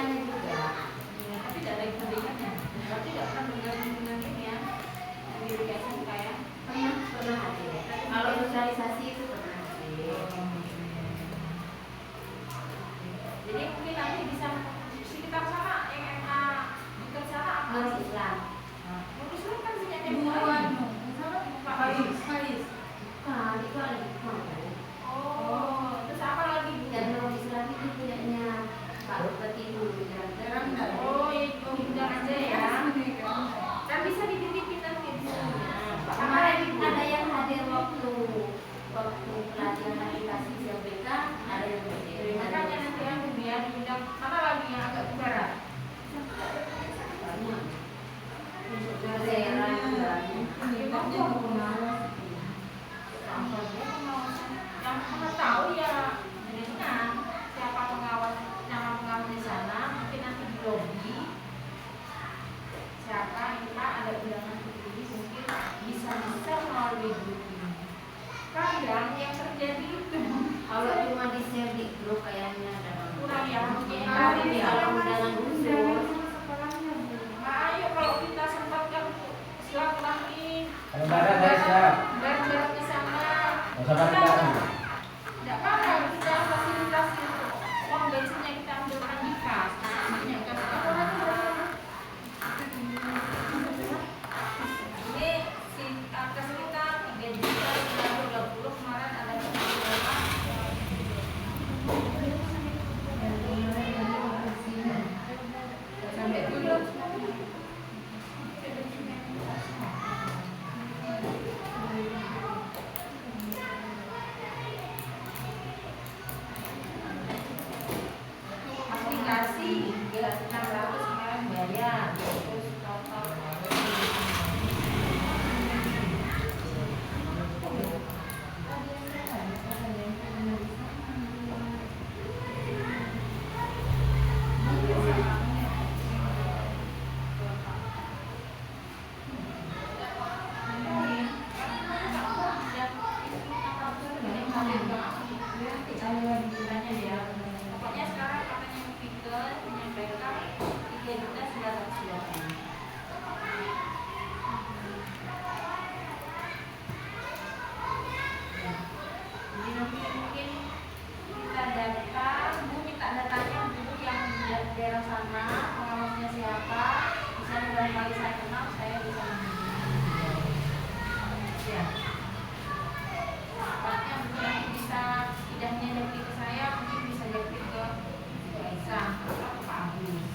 3.600 kemarin bayar. Terus total pokoknya sekarang katanya mau pikir menyampaikan 3.980.000. Jadi nanti mungkin kita data, Bu minta datanya dulu yang di daerah sana, pengawasnya siapa, misalnya barangkali saya kenal, saya bisa menghubungi. Ya. Tempatnya mungkin nanti bisa tidaknya jadi ke saya, mungkin bisa jadi ke Aisyah atau ke Pak Agus.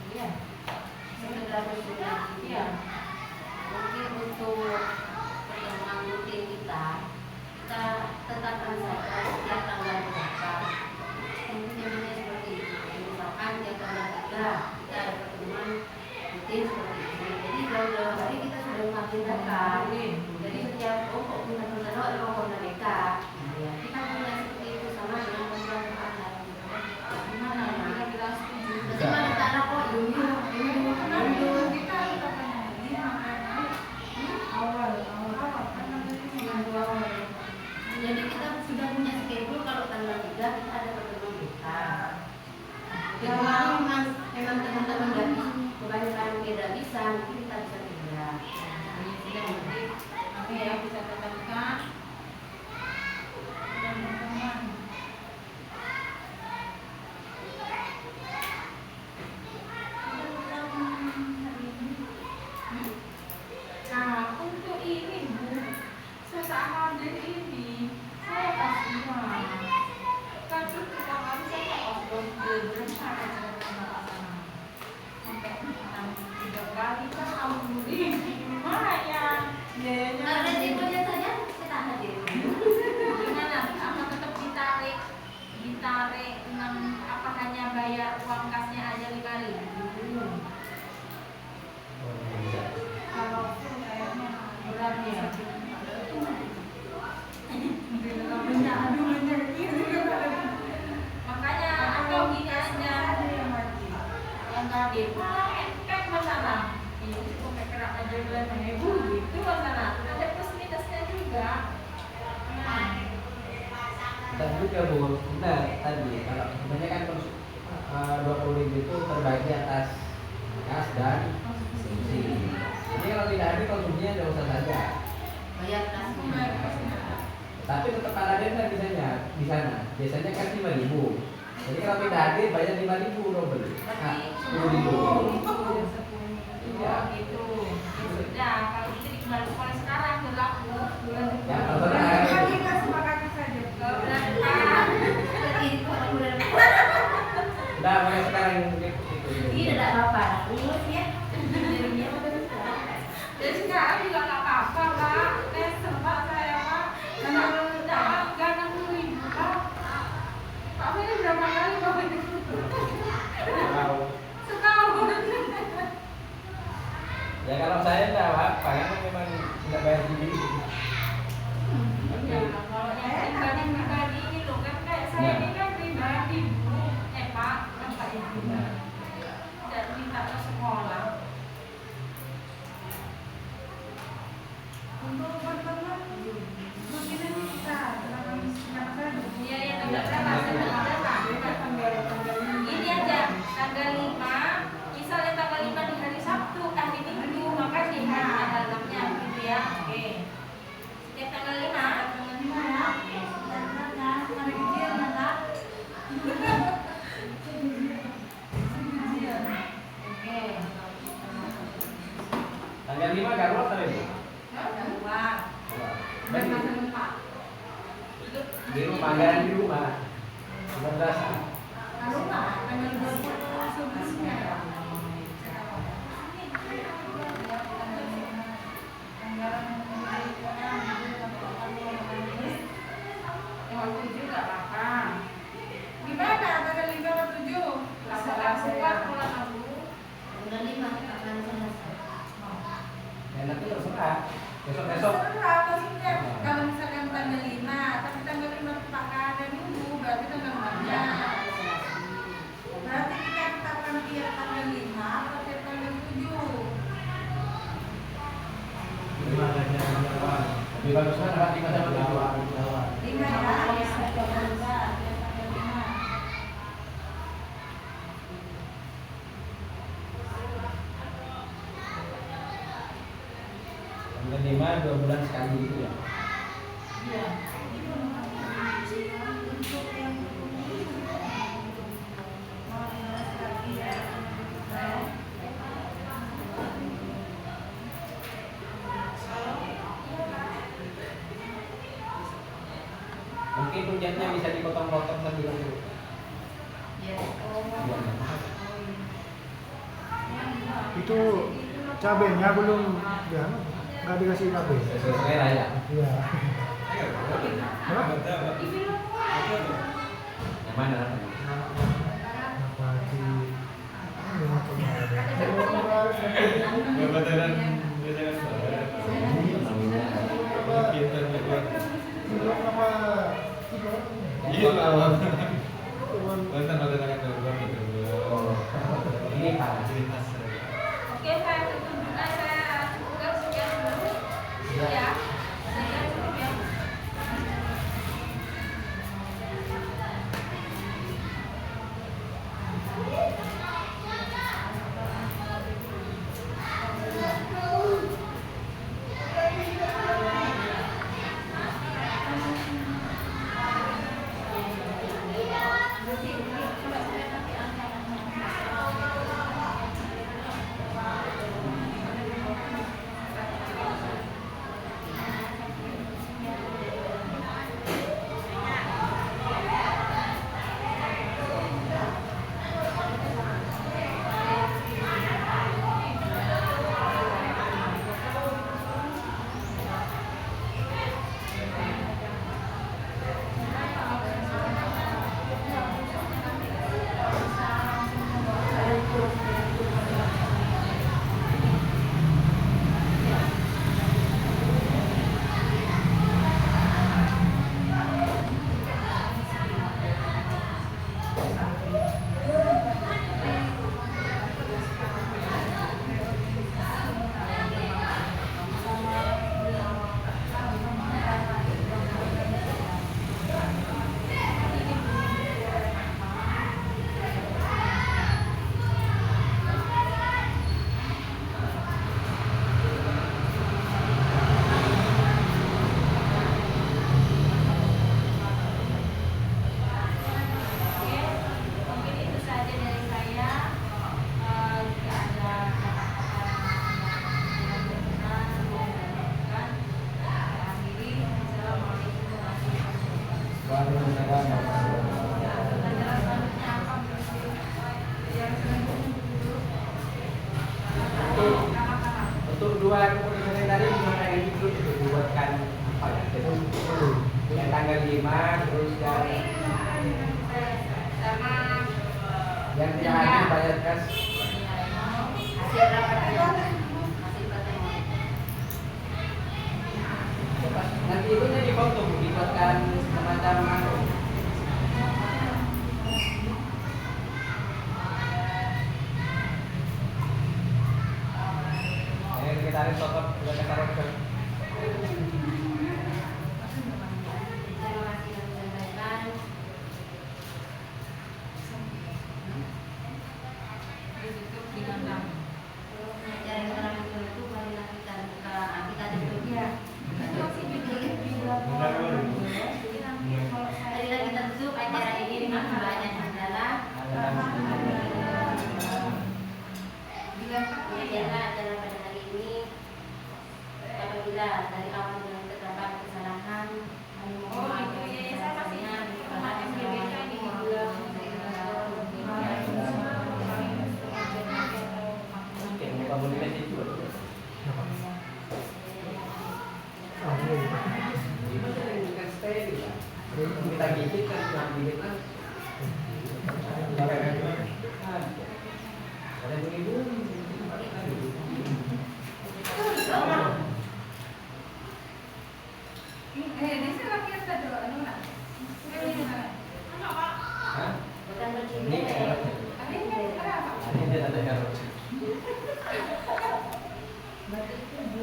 Iya. Sekedar usulan. Iya. Mungkin untuk pertemuan rutin kita tetapkan saja setiap tanggal berapa. Mungkin namanya seperti itu. Misalkan tiap tanggal 3 kita ada pertemuan rutin seperti ini. Jadi jauh-jauh hari kita sudah mengambil data. Jadi setiap kok kita tahu ada pokoknya mereka. Kita punya seperti itu sama dengan program anak. Gimana ya? Kita setuju. Jadi mana tanah kok dulu kita awal jadi kita sudah punya schedule kalau tanggal 3 kita ada pertemuan kita. Memang teman-teman nggak bisa, kebanyakan tidak bisa, mungkin kita bisa tidak. Ini sudah nanti apa ya bisa tetapkan dan berteman. Nah, untuk ini Bu, sesaat hadir ini saya kasih uang. Kan itu kemarin saya pas berencana sampai 3 kali kan alhamdulillah lumayan. Nah, resikonya saja saya tak hadir. Gimana? Apa tetap ditarik apa hanya bayar uang kasnya aja 5.000? Kalau kayaknya berat ya. Makanya atau gini aja yang tadi kan masalah ini cukup kerak aja bulan ibu gitu masalah ada plus minusnya juga. Dan juga Bu, benar tadi kalau sebenarnya kan 20.000 itu terbagi atas kas dan konsumsi. Jadi kalau tidak ada konsumsinya tidak usah saja. Bayar kasnya. Tapi tetap ada denda di sana. Biasanya kan 5.000. Jadi kalau tidak hadir bayar 5.000 double. Nah, 10.000. Iya. Gitu. Ya sudah, kalau itu dikembalikan mulai sekarang berlaku bulan Ya, depan. kalau benar. Kita sepakati saja. Bulan depan. Itu bulan depan. Udah mulai sekarang itu. Iya, tidak apa-apa. Lulus ya. Jadi sekarang juga nggak apa-apa Pak. Tes sempat saya Pak. Nggak 60.000 Pak. Pak ini berapa kali Pak ini? Setahun. Ya kalau saya enggak apa, karena memang tidak bayar sendiri. Iya, kalau yang pribadi ini loh kan kayak saya ini kan pribadi Bu. Pak, kan Pak Ibu. Dan minta ke sekolah. Untuk berteman, begini bisa. Kenapa saya? Iya, ya tidak berapa. Ini aja tanggal 5, misalnya tanggal 5 di hari Sabtu, hari Minggu, maka di hari tanggalnya gitu ya. Oke. Setiap tanggal 5 ya. Hari kecil mana? Oke. Tanggal 5 Garut atau itu? Keluar. Di rumah, anggaran di rumah. 19. Tanggal 20 sebelumnya. Waktu 7 nggak apa-apa. Gimana tanggal 5 atau 7? Lebih bagus mana 5 sama 7? 5 ya, saya coba biar 5. Bulan 5 2 bulan sekali itu ya. Iya. Mungkin rujatnya bisa dipotong-potong sambil dulu. Iya. Itu cabenya belum ya, nggak dikasih cabai. Sesuai raya. Iya. Hah? Yang mana? Apa di yang Jabatan belum nama iya lah. cuman Mantan akan terbang itu. Ini Pak. Cerita Oke, saya tutup dulu. Saya cukupkan sekian dulu. Ya. Saya cukup ya. Untuk dua keputusan tadi gimana yang itu dibuatkan apa ya? Jadi yang tanggal 5 terus yang tidak hadir bayar kas. Hasil rapat hasil pertemuan. Nanti itu dipotong dibuatkan semacam anu. Tarik sosok udah tarik ke Terima kasih yang disampaikan. Ditutup dengan kami. Dari orang itu marilah kita buka kita tutup ya. Marilah kita tutup acara ini dengan banyak adalah biarlah acara pada hari ini apabila dari awal dengan terdapat kesalahan kami mohon maaf sebesar-besarnya. Assalamualaikum warahmatullahi wabarakatuh. kamu di meja itu. Kita gigit kan cuma gigit kan. Ada begitu. Bukan bercinta Ini ya. ada karot. Berarti itu